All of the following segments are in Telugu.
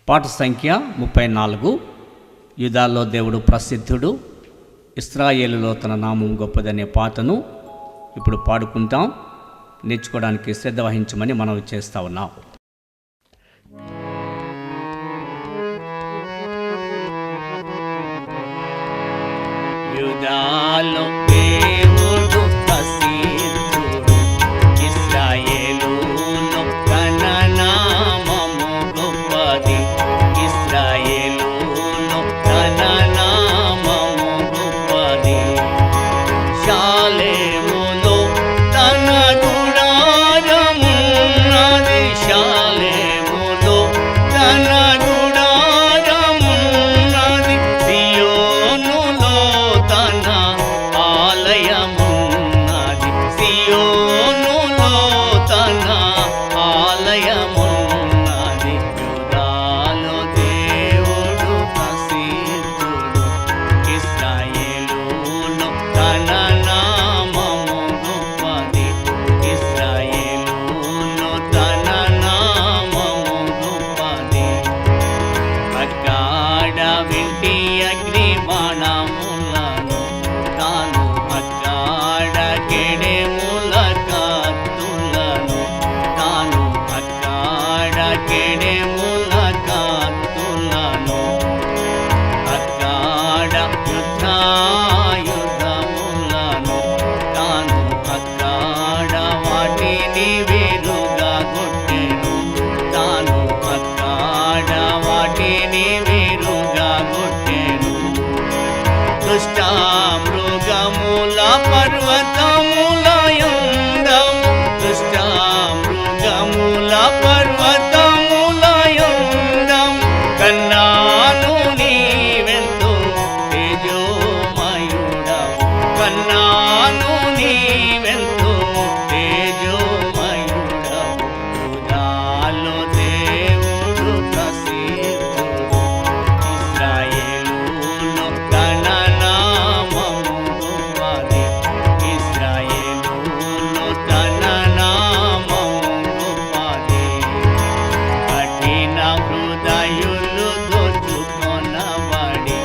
పాట సంఖ్య 34. యూదాలో దేవుడు ప్రసిద్ధుడు, ఇశ్రాయేలులో తన నామం గొప్పదనే పాటను ఇప్పుడు పాడుకుంటాం. నేర్చుకోవడానికి శ్రద్ధ వహించమని మనవి చేస్తా ఉన్నాం. యూదాలో దేవుడు ప్రసిద్ధుడు, ఇశ్రాయేలులో తన నామము గొప్పది. ఇశ్రాయేలులో తన నామము గొప్పది. షాలేములో తన గుడారమున్నది. షాలేములో తన గుడారమున్నది. సియోనులో తన ఆలయమున్నది. సియోనులో తన ఆలయమున్నది. యూదాలో దేవుడు ప్రసిద్ధుడు, ఇశ్రాయేలులో తన నామము గొప్పది. ఇశ్రాయేలులో తన నామము గొప్పది. అక్కడ వింటి అగ్ని బాణములను, తాను అక్కడ కెడెముల కత్తులను, తాను అక్కడ కెడెముల కత్తులను, అక్కడ యుద్ధములను, తాను అక్కడ వాటిని వేరుగా కొట్టెను, తాను అక్కడ వాటిని వేరుగా కొట్టెను. దుష్ట మృగముల పర్వతముల యందము, దుష్ట మృగముల పర్వతముల యందము, కన్నాను నీవెంతో తేజోమయుడవు, కన్నాను నీవెంతో తేజోమయుడవు. యూదాలో దేవుడు ప్రసిద్ధుడు, ఇశ్రాయేలులో తన నామము గొప్పది. ఇశ్రాయేలులో తన నామము గొప్పది. కఠిన హృదయులు దోచుకొనబడి,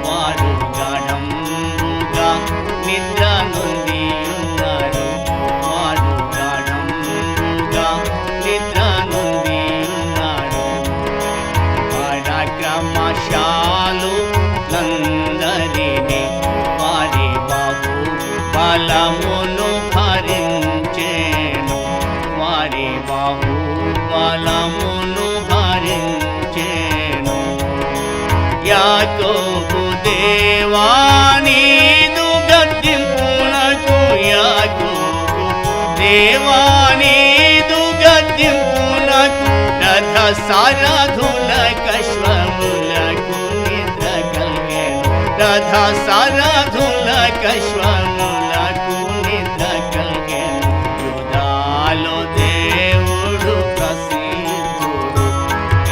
వారు గాఢంబుగా నిద్ర నొంది ఉన్నారు, వారు గాఢంబుగా నిద్ర నొంది ఉన్నారు. పరాక్రమశాలులందరినీ వారి బాహు బలమును హరించెను, వారి బాహు బలమును హరించెను. యాకోబు దేవా నీదు గద్దింపునకు, యాకోబు దేవా నీదు గద్దింపునకు, రథ సారథుల కశ్వములకు నిద్ర కలిగెను, రథ సారథుల కశ్వములకు నిద్ర కలిగెను. యూదాలో దేవుడు ప్రసిద్ధుడు,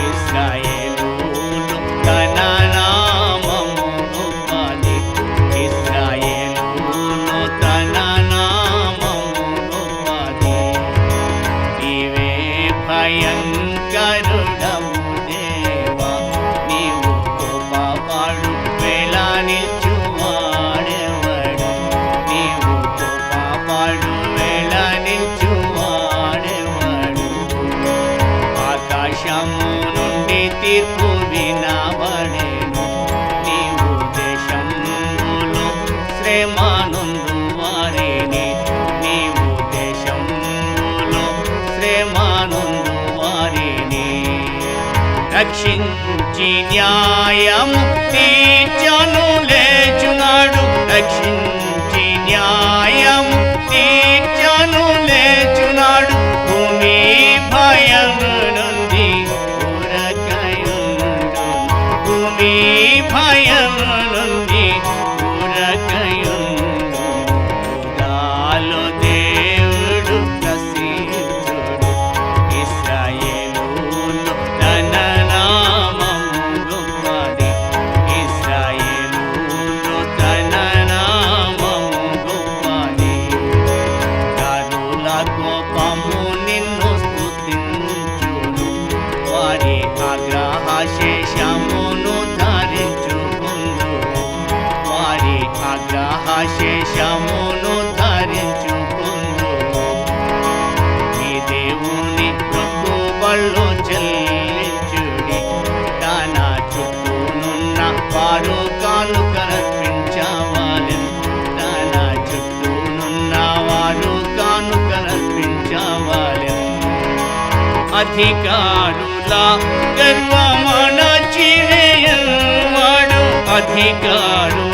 ఇశ్రాయేలులో తన నామము గొప్పది. ఇశ్రాయేలులో తన నామము గొప్పది. నీవే భయంకరుడవు దేవా, నీవు కోపపడు వేళ నిల్చువాడెవడు, నీవు కోపపడు వేళ నిల్చువాడెవడు. ఆకాశము నుండి తీర్పు వినబడెను, నీవు దేశంలో శ్రమనొందు వారిని, నీవు దేశంలో శ్రమనొందు వారిని రక్షించి న్యాయము తీర్చను లేచునాడు, రక్షించి న్యాయము తీర్చను లేచునాడు. భూమి భయము నుండి ఊరకయుండు, భూమి భయము నుండి ఊరకయుండు. యూదాలో దేవుడు ప్రసిద్ధుడు, ఇశ్రాయేలులో తన నామము గొప్పది. ఇశ్రాయేలులో తన నామము గొప్పది. దారుల కోపము ఆగ్రహశేషమును ధరించుకుందు, వారి ఆగ్రహశేషమును ధరించుకుందు. మీ దేవుని మొక్కుబళ్ళు చెల్లించుడి, తన చుట్టూనున్న వారు కానుకలర్పించవాలెను, తన చుట్టూనున్న వారు కానుకలర్పించవాలెను. అధికారుల గర్వమణచివేయువాడు, అధికారుల